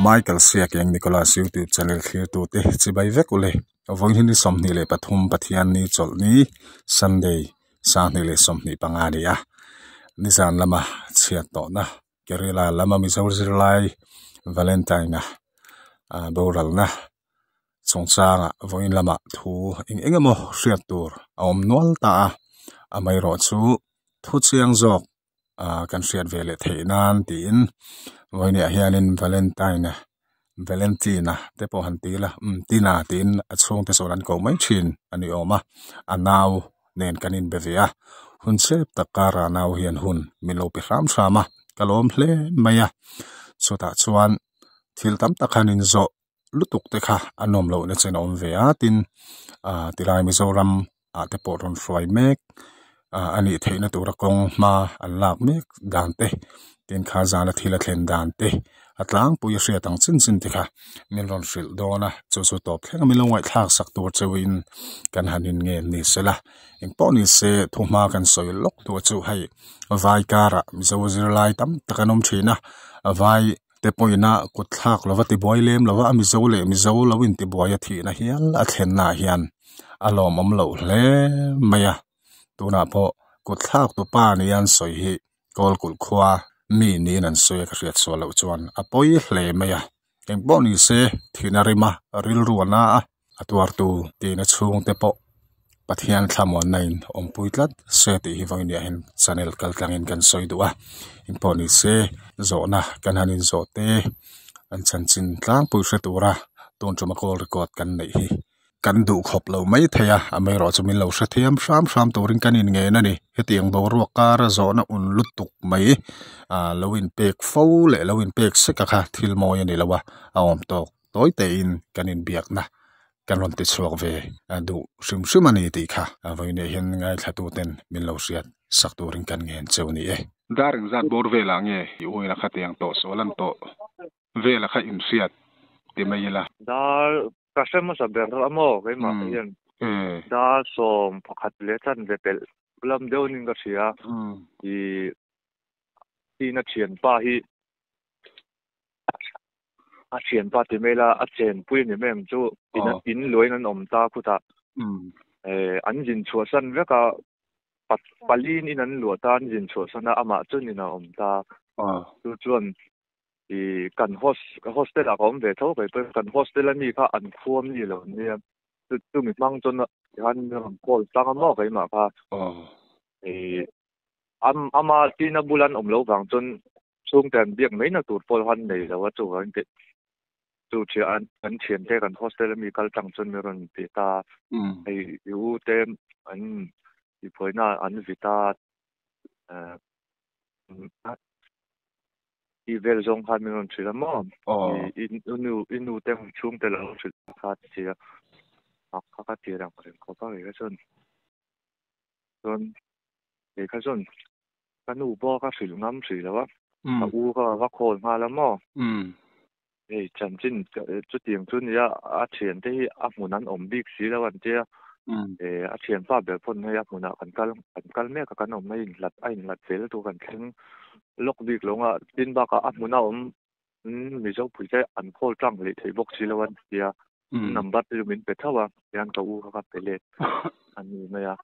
Michael Siak yang Nicholas YouTube channel clear tu te chibai vek ule voin hini somni le pathum pathian ni cholni Sunday sahni le somni pangani a nisan lama chiat to na kerela lama mi zawzir lai Valentine na boral na chongchanga voin lama thu engemo hriat tur om nual ta amai ro chu thu chiang jok kan hriat vele theinan tin voinia hianin Valentina te po han tila tina tin achung te solan ko mai thin ani oma anaw nen kanin bevia hun sep takara naw hian hun milo pi ram sama kalom hle maya chuta chuan thil tam takhanin zo lutuk te kha anom lo na chen om ve a tin tilai mizoram te po ron froi mek ani theina tura kong ma anlak mek dante tin kha zana thila thlen dante atlang puya hria tang chin te kha milron hril dona chu top thlenga milongai thak sak tur chewin kan hanin nge ni sela engpo ni se thuma kan soi lok tu chu hai vai kara mizo zirlai tam takanom thina vai te poina kuthak lova ti boilem lova mizo lowin ti boya thina hial a thlen na hian alom om lo hle maya tuna po kuthak tu pa ni an soi hi kol kul khwa mi ni nan soi ka riat so lo chuan apoi hle maya engpo ni se thinarima ril ruana atuar tu ti na chung te po pathian thamon nain ompuitlat se ti hi voinia hen channel kaltlangin kan soi duwa engpo ni se zona kan hanin zote an chanchin tlang pu hretura ton chuma call record kan nei hi kan du khop lo mai thaya amai ro chumin lo hrethiam sham turin kanin nge na ni hetiang bo ro kar zona un lutuk mai lowin pek fo le lowin pek seka kha thil mo yani lawa awm tok toy te in kanin biak na kan ron ti chuak ve du shim ani ti kha voine hen ngai thatu ten min lo riat sak turin kan ngen chewni e daring zat bor vela nge i oina khatiang to solan to vela kha in riat ti mai la dar customer saber amo kai ma hian da som pakhat le chan lepel lam deunin ka thia i na thian pa hi a thian pa ti mela a chen pui ni mem chu in loin an om ta khuta an jin chua san veka palin in an lo tan jin chua sana ama chun in om ta chu chuan i kan hostel a kom ve tho kai kan hostel ani kha an khuam ni lo ni tu mi mang chon han kol tang mo kai ma kha ama tina bulan om lo wang chon chung ten biak mai na tur pol han nei lo chu han te chu chi an chen te kan hostel mi kal tang chon meron pe ta ai u tem an i poina an vita i vel zong kha meron thila mo inu tem chung te lo thila kha chi kha ti rang ko pa ge chon e kha chon kanu bo ka thil ngam thri lawa u ka wa khol ma la mo chan chin chu tiang chun ya a thian te hi a munan om bik si lawan te a thian pa bel pon ya muna kan kal me ka kan om mai lat fel tu kan thleng lok bik longa tin ba ka a muna om mi zo pui te an khol tang le thei bok si lawan tia number tu min pe thawa yan ka u ka pele ani me ya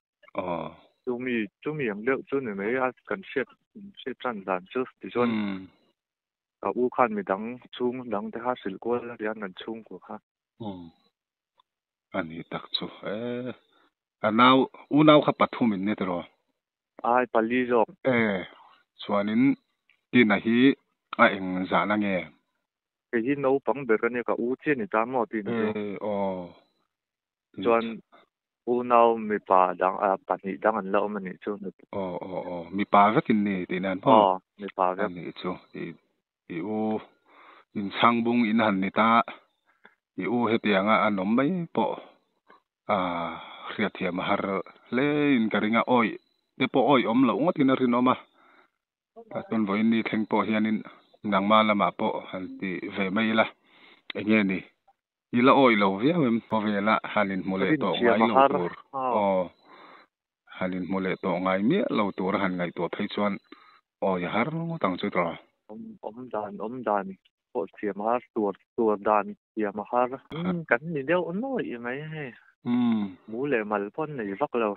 chumi yang leo chu ne me ya kan set chan dan chu ti zon ka u khan mi dang chung dang te ha sil ko la yan nan chung ko ha ani tak chu anaw unaw kha pathum in ne tro ai pali zo chuanin tin a hi a eng za na nge ke hi no pang be ka ne ka u che ni ta mo tin chuan unaw mi pa dang pani dang an lo mani chu mi pa vekin ni tinan po mi pa ve ni chu i u in sangbung in han ni ta i u hetianga anom mai po hria thiam har le in karinga oi te po oi om lo ngotin rin oma ta ton voin ni thleng po hianin nangma lama po han ti ve mai la enge ni ila oi lo viam po vela halin mole to ngai lo tur halin mole to ngai mi lo tur han ngai to thei chuan ya har tang chu tro om dan po siam har tur dan siam har kan ni deu noi mai he mu le mal pon nei vak lo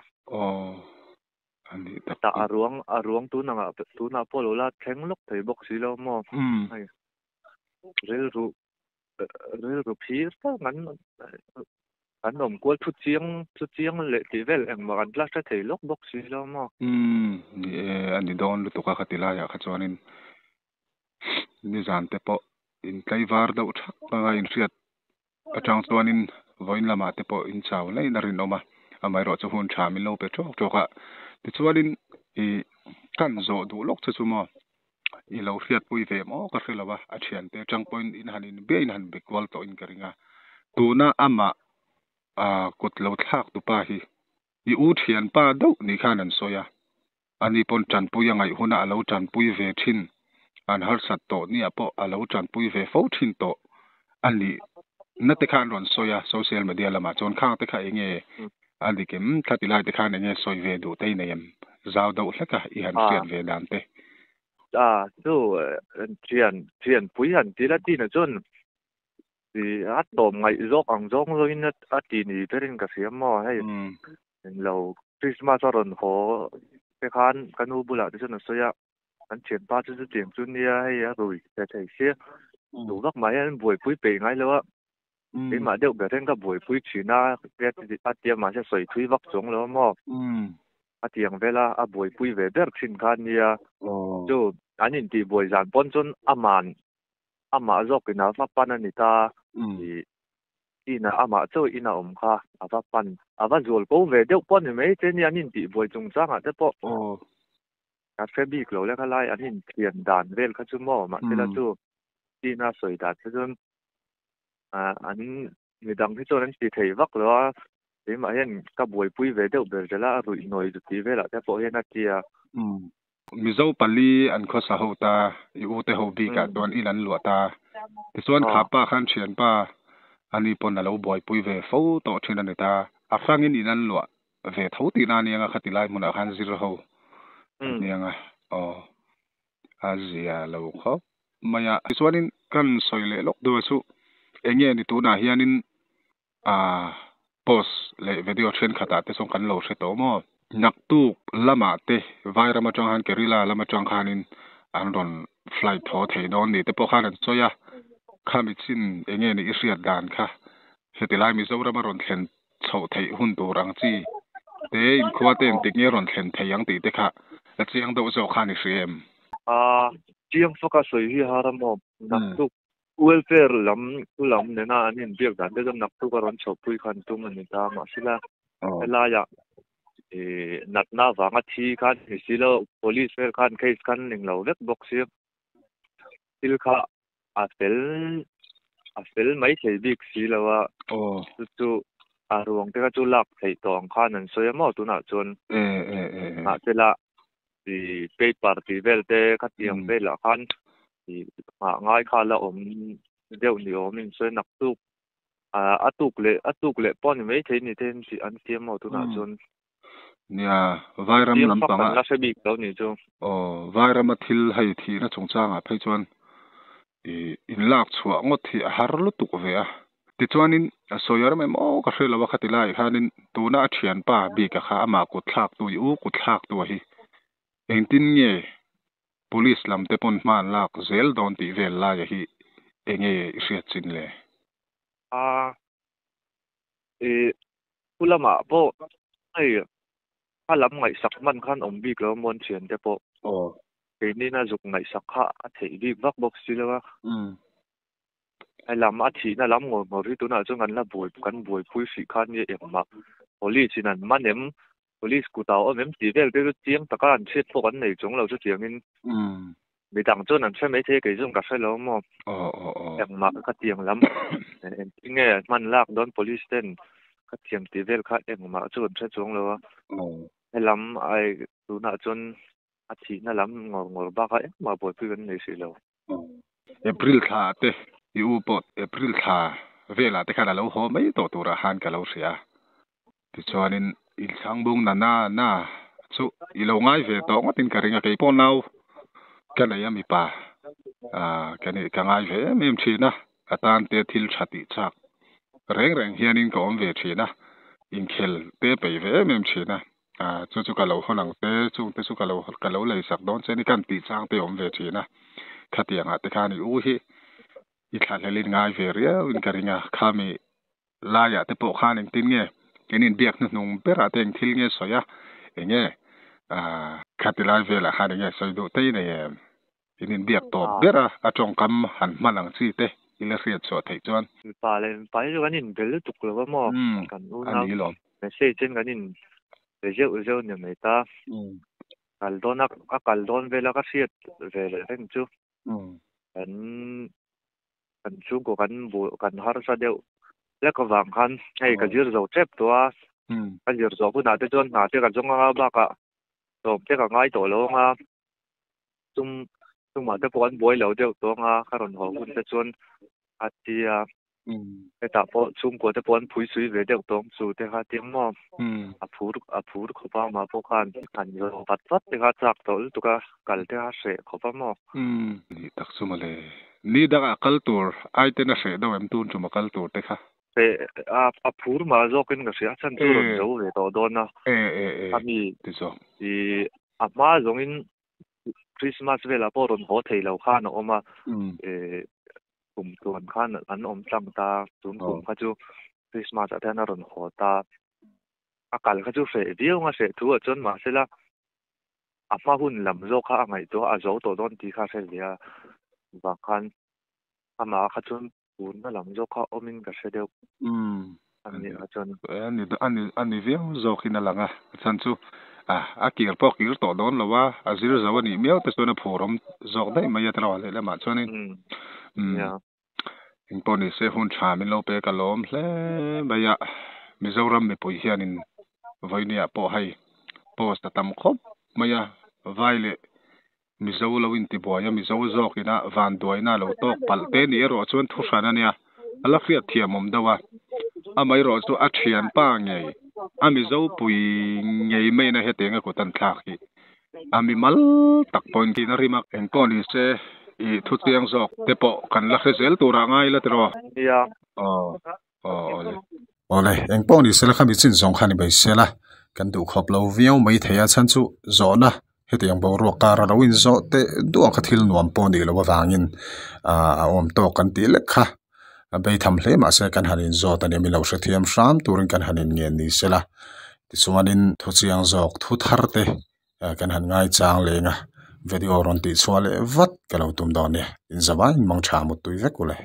ani ta aruang tu na polo la theng lok thei bok si lo mo ai rel ru phir ta kan nom kwal thu chiang le ti vel eng ma kan tla ta thei lok bok si lo mo ni ani don lu to ka khatila ya kha chuanin ni zan te po in tlaivar do thak pa in riat atang chuanin voin lama te po in chaw lai na rin oma amai ro chu hun tha mi lo pe chok ka ti chuanin i kan zo du lok chu chu mo i lo riat pui ve mo ka hrilawa a thian te chang point in hanin be in han bekwal to in karinga tuna ama kut lo thak tu pa hi i u thian pa do ni khan an soya ani pon chan pui angai huna alo chan pui ve thin an har sat to ni apo alo chan pui ve fo thin to ani na te khan ron soya social media lama chon khang te kha enge ani kem thatilai te khan enge soi ve du te nem zau do hleka i han fiat ve dan te chu thian pui han ti la ti na chon thì hát tôm ngày dốc ăn dốc rồi nè thì ni bên cái gì mà hay lâu Christmas rồi họ cái khăn u bula thì nó sẽ anh chuyển ba chứ tiền chút nia hay rồi để thấy xe đủ các máy anh buổi cuối bể ngay luôn cái mà đều cái cái buổi cuối chỉ na cái thì tiệm mà sẽ soi thui vắt xuống luôn mà tiệm về là buổi cuối về để xin khăn nia就anh nhìn thì buổi giàn bon chun ama dốc cái nào pháp pan anh ta thì ina ama cho ina kha ava pan ava zol ko ve deuh pon ni mai chen yanin ti boi chung changa te po ka febi klo le khalai anin thian dan vel kha chu mo ma tela chu ina soi da chun an mi dang thi chon an ti thei vak lo te ma hen ka boi pui ve deuh ber jala rui noi du ti vela te po hen atia mizo pali an kho sa ho ta i u te ho bi ka don ilan lo ta ti chuan khapa khan thian pa ani pon alo boy pui ve fo to thina ne ta afangin inan lo ve tho ti na ni nga khatilai mun a khan zir ho ni nga azia lo kho maya chuanin kan soile lok do chu enge ni tu na hianin post le video trend khata te song kan lo hre to mo naktuk lama te vairama chang han kerila lama chang khanin anron flight tho thei don ni te po khan an choya khamichin enge ni isriat dan kha hetilai mi zora maron thlen chho thei hun tur ang chi te in khuaten tiknge ron thlen theiang ti te kha la chiang do zo khani rem chiang focus soi hi haramo naktuk welfare lam nena anin biak dan de naktuk ron chho pui khan tum ani ta ma sila ela ya nat na wanga thi khan ni silo police fair khan case khan ning lo vek box sil kha a fel mai thei bik silawa chu ruang te ka chu lak thei tong khan an soya mo tu na chon na tela ti paper ti vel te ka tiang vela khan ti ngai kha la deuh ni min so nak tu atuk le pon mai thei ni ten si an tiam mo tu na chon nia vairam lampanga la se bik lo ni chu vairam thil hai thi na chungchanga phei chuan in lak chhuwa ngot hi har lu tu ve a ti chuanin soyar me mo ka hrela wa khatilai khanin tuna thian pa bi ka kha ama ku thlak tu ku thlak tu hi engtin nge police lam te pon man lak zel don ti vel la ya hi enge riat chin le ulama po ai lam ngai sak man khan bi lo mon chen te po ke ni na zuk ngai sak kha a thei bi vak box silawa ai lam a thi na lam ngor ri tu na chu ngan la boi pui si khan ye ma police nan manem police ku taw em ti vel te chiang taka an chet po kan nei chung lo chu chiang in mi dang chon an chhe mai the ke jung ka sai lo mo em ma ka tiang lam en nge man lak don police ten ka tiang ti vel kha em ma chu an che chung lo ai lam ai tu na chon a thi na lam ngor ba ka ma boi pui kan nei si lo April tha te u pot April tha vela te kana lo ho mai to tura han ka lo sia ti chuanin il sangbung na chu ilo ngai ve to ngotin ka ringa ke po nau kana ya mi pa cái này càng ai về mềm chi na atan te thil chati chak reng hianin ko om ve chi na in khel te pe ve mềm chi na chu ka lo holang te chu ka lo lei sak don che ni kan ti chang te om ve chi na khatianga te khani u hi i thalelin ngai ve ria in karinga khami la ya te po khanin tin nge kenin biak nu nung pera teng thil nge soya enge khatilai ve la khani nge soi do te ne kenin biak to bera atong kam han malang chi te ila riat so thei chuan pa le pa jo ganin bel tuk lo mo kan u na ani lo message chen ganin je ne me ta kaldon vela ka siat vela ren chu kan chu ko kan har sa deu le ka wang khan hei ka jir zo chep to a ka jir zo bu na te chon na te ka jong a ba ka to te ka ngai to lo nga tum ma te pon boi lo deu to nga karon ho kun te chon atia cái ta po chung ko te pon phui sui ve deu tong chu te ha tiang mo a phur ko pa ma po kan yo pat te ha chak tol tu ka kal te ha se ko pa mo ni tak su ma le ni da kal tur ai te na se do em tun chu ma kal tur te kha te a phur ma zo ken ga sia chan chu ron zo ve to do na ami ti so i a ma zong in Christmas ve la po ron ho thei lo kha no oma kum tuan khan an om tlang ta tun kum kha chu Christmas athan a ron ho ta akal kha chu fe dio nga se thu a chon ma se la a ma hun lam zo kha ngai to a zo to don ti kha se lia ba khan ama kha chun un na lam zo kha omin ka se deu ani a chon ani viang zo khina langa chan chu a kir po kir to don lawa a zir zawani meo te sona phorom zok dai mai atra le la ma chonin ya in poni se hun cha min lo pe ka lom hle baya mizoram me poi hianin voinia po hai post tam khop maya vaile mizo lo in ti boya mizo zokina van doina lo tok palte ni ro chon thu sana nia ala khia thiamom dawa amai ro chu a thian pa ngei ami zo pui ngei me na hetenga ko tan thaki ami mal tak point ki na rimak en poni se i thu tiang zok te po kan la khezel tura ngai la tro ya ole en poni se la khami chin zong khani bai se la kan du khop lo viau mai theya chan chu zona hetiang bo ro kara lo in zo te du ka thil nuam poni lo wangin om to kan ti le kha bei tham hle ma se kan hanin zo ta ne mi lo thiam sham turin kan hanin nge ni se la ti chuanin thu chiang zok thu thar te kan han ngai chang lenga video ron ti chwale vat kalo tum don ne in zawai mang tha mu tui vekule